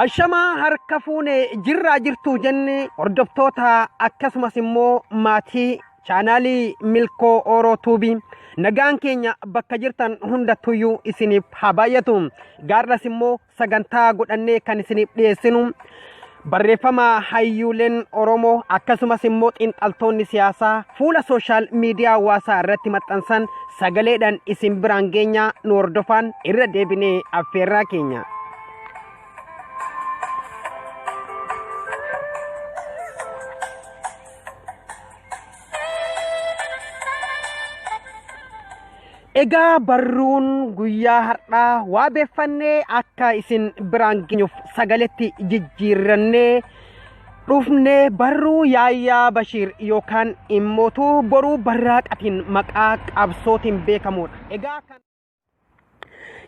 Ashamaa harka fuune jirraa jirtu jenne hordoftoota akkasumas immoo maatii chaanaalii Milkoo Oromoo Tuubii nagaan keenya bakka jirtan hundattuyyuu isiniif haa baay'atu. Gaarras immoo sagantaa godhannee kan isiniif dhiyeessinu barreeffama hayyuuleen Oromoo akkasumas immoo xiinxaltoonni siyaasaa fuula sooshaal miidiyaa hawaasaa irratti maxxansan sagaleedhaan isin biraan geenya nu hordofan irra deebinee affeerraa keenya. Egaa barruun guyyaa har'aa waa beeffannee akka isin biraan geenyuuf sagaletti jijjiirrannee dhufnee barruu Yaayyaa Bashiir yookaan immootu boruu barraaqatiin maqaa qabsootiin beekamudha. Egaa kan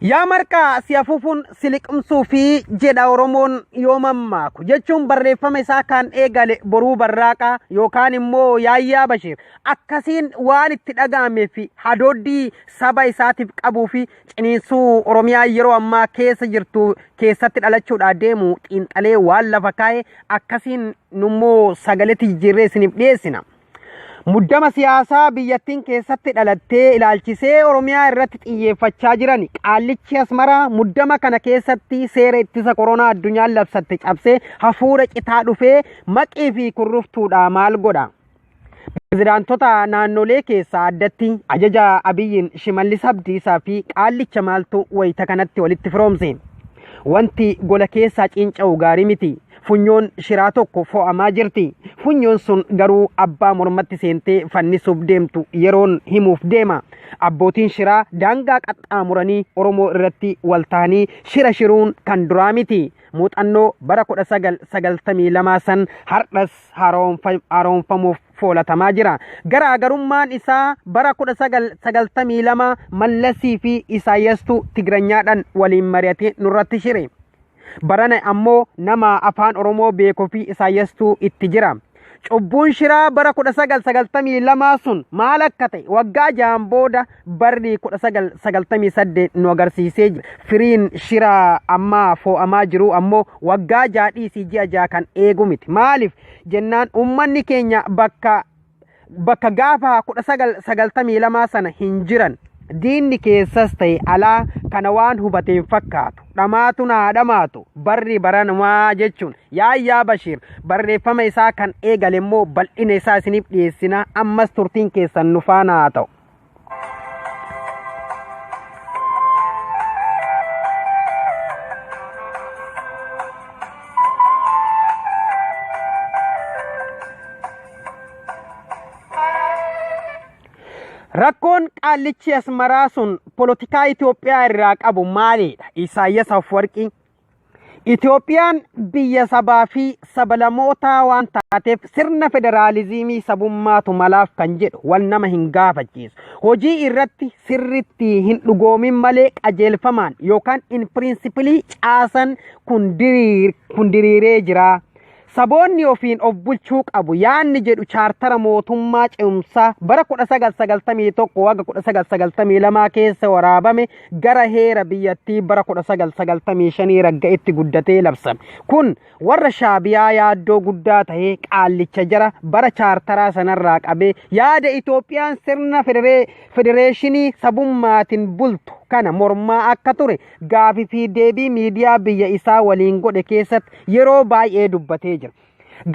yaa marqaa si afuufuun siliqumsuu fi jedha Oromoon yoo mammaaku jechuun barreeffama isaa kan eegale boruu barraaqaa yookaan immoo Yaayyaa Bashiir akkasiin waan itti dhaga'amee fi hadooddii saba isaatiif qabuu fi ciniinsuu Oromiyaa yeroo ammaa keessa jirtu keessatti dhalachuudhaan deemu xiinxalee waan lafa kaa'e akkasiin nummoo sagaletti jijjiirree isiniif dhiyeessina. Muddama siyaasaa biyyattiin keessatti dhalattee ilaalchisee Oromiyaa irratti xiyyeeffachaa jiran Qaallichi Asmaraa muddama kana keessatti seera ittisa koronaa addunyaan labsatte cabsee hafuura citaa dhufee maqii fi kurruftuudha maal godha? Pirezidaantota naannolee keessaa addatti ajaja Abiyyiin Shimallis Abdiisaa fi Qaallicha maaltu wayita kanatti walitti firoomse? Wanti gola keessaa ciinca'u gaarii miti. Funyoon shiraa tokko fo'amaa jirti. Funyoon sun garuu abbaa mormatti seentee fannisuuf deemtu yeroon himuuf deema. Abbootiin shiraa daangaa qaxxaamuranii Oromoo irratti walta'anii shira shiruun kan duraa miti. Muuxannoo bara 1992 san har'as haaromfamuuf foolatamaa jira. Garaagarummaan isaa bara 1992 Mallasii fi Isaayyaastuu Tigranyaadhaan waliin mari'atee nurratti shire. Barana ammoo nama afaan Oromoo beekuu fi Isaayyaastuu itti jira. Cubbuun shiraa bara 1992 sun maal akka ta'e waggaa ja'an booda barri 1998 nu agarsiisee jira. Firiin shiraa ammaa fo'amaa jiru ammoo waggaa jaadhiisii ji'a ja'a kan eegu miti. Maaliif jennaan uummanni keenya bakka gaafa 1992 sana hin jiran. Diinni keessas ta'e alaa kana waan hubateen fakkaatu dhamaatu naa dhamaatu barri baranumaa jechuun Yaayyaa Bashiir barreeffama isaa kan eegale immoo bal'ina isaa isiniif dhiyeessina ammas turtiin keessan nu faana haa ta'u. Rakkoon Qaallichi Asmaraa sun polotikaa Itoophiyaa irraa qabu maalidha? Isaayyaas Afwerqii Itoophiyaan biyya sabaa fi sablamootaa waan taateef sirna federaalizimii sabummaatu malaaf kan jedhu wal nama hin gaafachiisu. Hojii irratti sirritti hin dhugoomin malee qajeelfamaan yookaan in pirinsipilii caasan kun diriiree jira. Saboonni ofiin of bulchuu qabu yaanni jedhu chaartara mootummaa ce'umsaa bara 1991 waga 1992 keessa waraabame gara heera biyyattii bara 1995 ragga'etti guddatee labsame. Kun warra Shaabiyaa yaaddoo guddaa ta'ee Qaallicha jara bara chaartaraa sanarraa qabee yaada Itoophiyaan sirna federeeshinii sabummaatiin bultu kana mormaa akka ture gaafii fi deebii miidiyaa biyya isaa waliin godhe keessatti yeroo baay'ee dubbatee jira.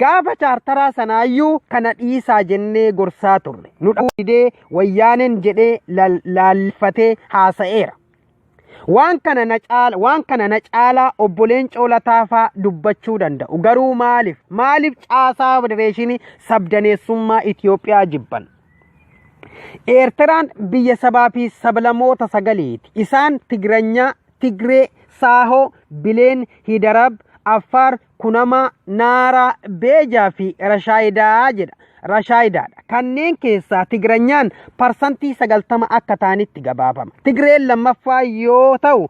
Gaafa chaartaraa sanaayyuu kana dhiisaa jennee gorsaa turre. Nu dhudhee wayyaaneen jedhee laalfatee haasa'eera. Waan kana na caalaa obboleen Coolataafaa dubbachuu danda'u. Garuu maaliif caasaa federeeshinii sabdaneessummaa Itoophiyaa jibban? Eertiraan biyya sabaa fi sablamoota sagaleeti. Isaan Tigranyaa, Tigree, Saahoo, Bileen, Hidarab, Affaar, Kunamaa, Naaraa, Beejaa fi Rashaayidaadha. Kanneen keessaa Tigranyaan parsantii 90 akka ta'anitti gabaafama. Tigreen lammaffaa yoo ta'u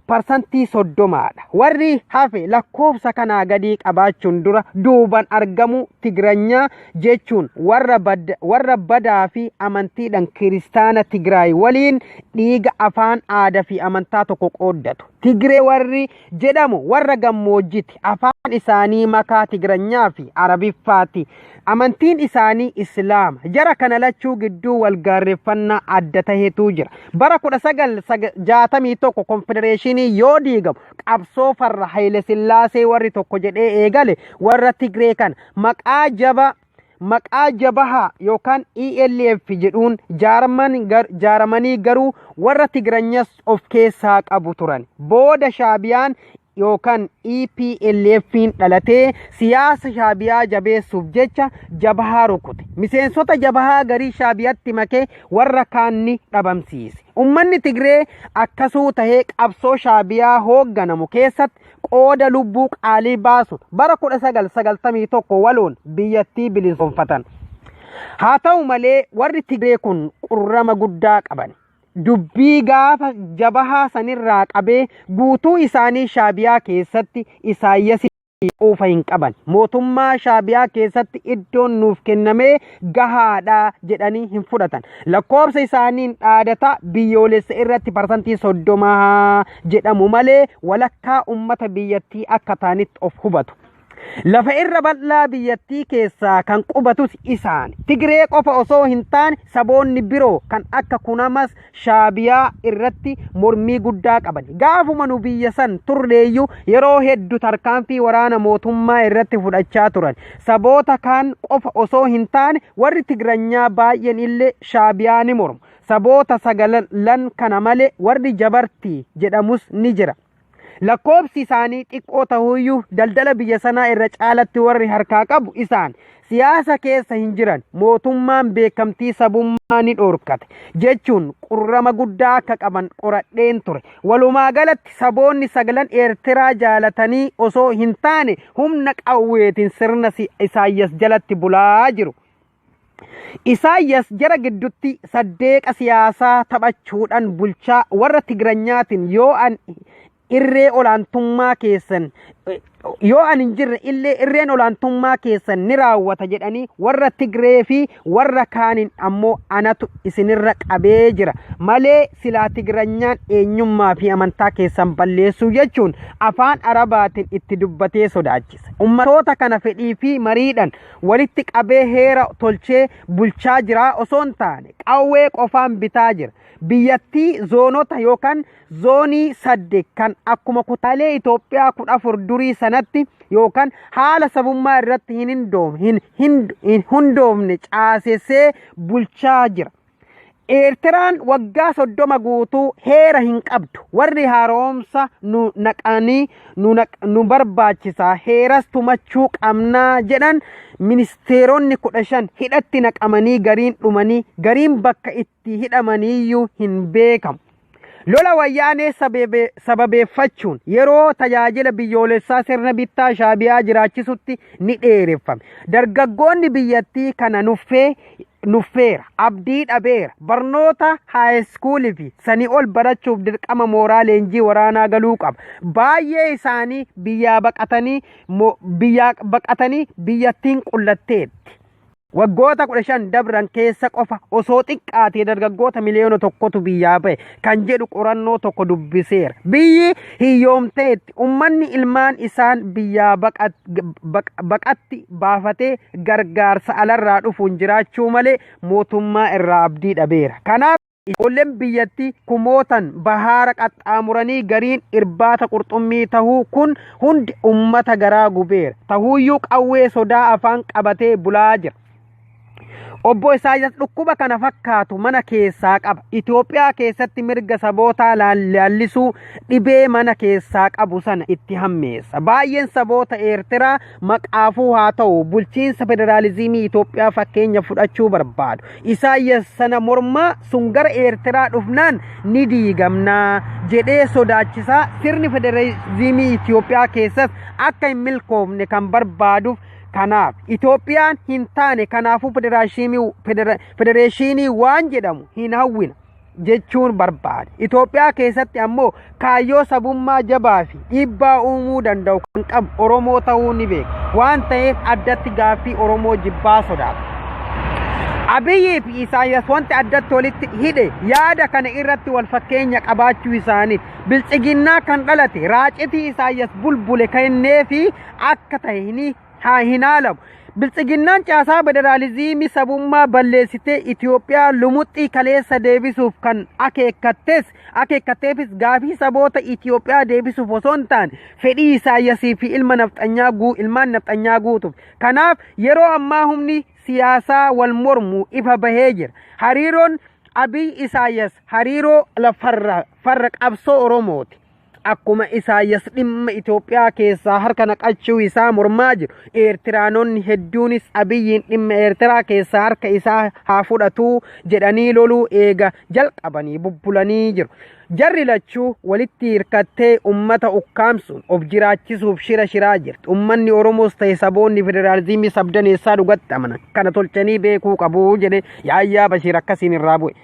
parsantii 30dha. Warri hafe lakkoofsa kanaa gadii qabaachuun dura duuban argamu Tigiranya jechuun warra badaa fi amantiidhaan kiristaana Tigraay waliin dhiiga afaan aadaa fi amantaa tokko qooddatu. Tigree warri jedhamu warra gammoojjiti. Afaan isaanii makaa Tigiranyaa fi Arabiffaati. Amantiin isaanii Islaama. Jara kana lachuu gidduu walgaarreeffannaa adda taheetu jira. Bara 1961 konfedereeshinii yoo diigamu qabsoo farra Haile Sillaasee warri tokko jedhee eegale warra Tigree kana maqaa jabahaa yookaan ELF jedhuun jaaramanii garuu warra Tigiranyas of keessaa qabu turan. Booda Shaabiyaan yookaan EPLF'n dhalatee siyaasa Shaabiyaa jabeessuuf jecha jabahaa rukute. Miseensota jabahaa garii Shaabiyaatti makee warra kaanni dhabamsiise. Ummanni Tigree akkasuu tahee qabsoo Shaabiyaa hoogganamu keessatti qooda lubbuu qaalii baasu bara 1991 waloon biyyattii bilisoomfatan. Haa ta'u malee warri Tigree kun qurrama guddaa qaban. Dubbii gaafa jabahaa sanirraa qabee guutuu isaanii Shaabiyaa keessatti Isaayyaas quufa hin qaban. Mootummaa Shaabiyaa keessatti iddoon nuuf kennamee gahaadha jedhanii hin fudhatan. Lakkoofsa isaaniin dhaadata biyyoolessa irratti parsantii 30 jedhamu malee walakkaa ummata biyyattii akka taanitti of hubatu. Lafa irra bal'aa biyyattii keessaa kan qubatus isaan. Tigree qofa osoo hin taane saboonni biroo kan akka Kunamas Shaabiyaa irratti mormii guddaa qaban. Gaafuma nu biyya san turreeyyuu yeroo hedduu tarkaanfii waraana mootummaa irratti fudhachaa turan. Saboota kaan qofa osoo hin taane warri Tigiranyaa baay'een illee Shaabiyaa ni mormu. Saboota sagalan kana malee warri Jabartii jedhamus ni jira. Lakkoofsi isaanii xiqqoo ta'uyyuu daldala biyya sanaa irra caalatti warri harkaa qabu isaan. Siyaasa keessa hin jiran. Mootummaan beekamtii sabummaa ni dhorkate jechuun qurrama guddaa akka qaban qoradheen ture. Walumaa galatti saboonni sagalan Eertiraa jaalatanii osoo hin taane humna qawweetiin sirna Isaayyaas jalatti bulaa jiru. Isaayyaas jara gidduutti saddeeqa siyaasaa taphachuudhaan bulchaa warra Tigiranyaatiin irree olaantummaa keessan yoo an hin jirre illee irreen olaantummaa keessan ni raawwata jedhanii warra Tigree fi warra kaaniin ammoo anatu isinirra qabee jira malee silaa Tigiranyaan eenyummaa fi amantaa keessan balleessuu jechuun afaan Arabaatiin itti dubbatee sodaachisa. Ummatoota kana fedhii fi mariidhaan walitti qabee heera tolchee bulchaa jira osoo hin taane qawwee qofaan bitaa jira. Biyyattii zoonota yookaan zoonii 8 kan akkuma kutaalee Itoophiyaa 14 durii sanatti yookaan haala sabummaa irratti hin hundoofne caasessee bulchaa jira. Eertiraan waggaa 30 guutuu heera hin qabdu. Warri haaromsa nu barbaachisaa heeras tumachuu qabnaa jedhan ministeeronni 15 hidhatti naqamanii gariin dhumanii gariin bakka itti hidhamaniiyyuu hin beekamu. Lola wayyaanee sababeeffachuun yeroo tajaajila biyyoolessaa sirna bittaa Shaabiyaa jiraachisutti ni dheereffame. Dargaggoonni biyyattii kana nuffeera abdii dhabeera barnoota haayiskuulii fi sanii ol barachuuf dirqama mooraa leenjii waraanaa galuu qaba. Baay'ee isaanii biyyaa baqatanii biyyattiin qullatteetti. Waggoota 15 dabran keessa qofa osoo xiqqaatee dargaggoota miliyoona tokkotu biyyaa ba'e kan jedhu qorannoo tokko dubbiseera. Biyyi hiyyoomteetti ummanni ilmaan isaan biyyaa baqatti baafatee gargaarsa alarraa dhufuun jiraachuu malee mootummaa irraa abdii dhabeera. Kanaaf ijoolleen biyyattii kumootan bahaara qaxxaamuranii gariin irbaata qurxummii tahuu kun hundi ummata garaa gubeera. Tahuuyyuu qawwee sodaa afaan qabatee bulaa jira. Obbo Isaayyaas dhukkuba kana fakkaatu mana keessaa qaba. Itoophiyaa keessatti mirga sabootaa laallisuu dhibee mana keessaa qabu sana itti hammeessa. Baay'een saboota Eertiraa maqaafuu haa ta'u bulchiinsa federaalizimii Itoophiyaa fakkeenya fudhachuu barbaadu. Isaayyaas sana mormaa sun gara Eertiraa dhufnaan ni diigamnaa jedhee sodaachisaa sirni federaalizimii Itoophiyaa keessatti akka hin milkoofne kan barbaaduuf. Kanaaf Itoophiyaan hin taane kanaafuu federeeshinii waan jedhamu hin hawwina. jechuun barbaade. Itoophiyaa keessatti ammoo kaayyoo sabummaa jabaa fi dhiibbaa uumuu danda'u kan qabu Oromoo ta'uu ni beeka. Waan ta'eef addatti gaaffii Oromoo jibbaa sodaata. Abiyyi fi Isaayyaas wanti addatti walitti hidhe yaada kana irratti wal fakkeenya qabaachuu isaaniif bilchiginnaa kan dhalate raacitii Isaayyaas bulbule kennee fi akka ta'e hin haalamu. Bilchiginnaan caasaa federaalizimii sabummaa balleessitee Itoophiyaa lumuxxii kaleessa deebisuuf kan akeekkateefis gaafii saboota Itoophiyaa deebisuuf osoo hin taane fedhii Isaayyaasii fi ilmaan nafxanyaa guutuuf. Kanaaf yeroo ammaa humni siyaasaa wal mormuu ifa bahee jira. Hariiroon Abiy Isaayyaas hariiroo farra qabsoo Oromooti. Akkuma Isaayyaas dhimma Itoophiyaa keessaa harka naqachuu isaa mormaa jiru. Eertiraanonni hedduunis Abiyyiin dhimma Eertiraa keessaa harka isaa haa fudhatu jedhanii loluu eega jalqabanii bubbulanii jiru. Jarri lachuu walitti hirkattee ummata ukkaamsuun of jiraachisuuf shiraa jirti. Ummanni Oromoos ta'e saboonni federaalizimii sabdaneessaa dhugatti amanan kana tolchanii beekuu qabu jedhe Yaayyaa Bashiir akkasiin irraa bu'e.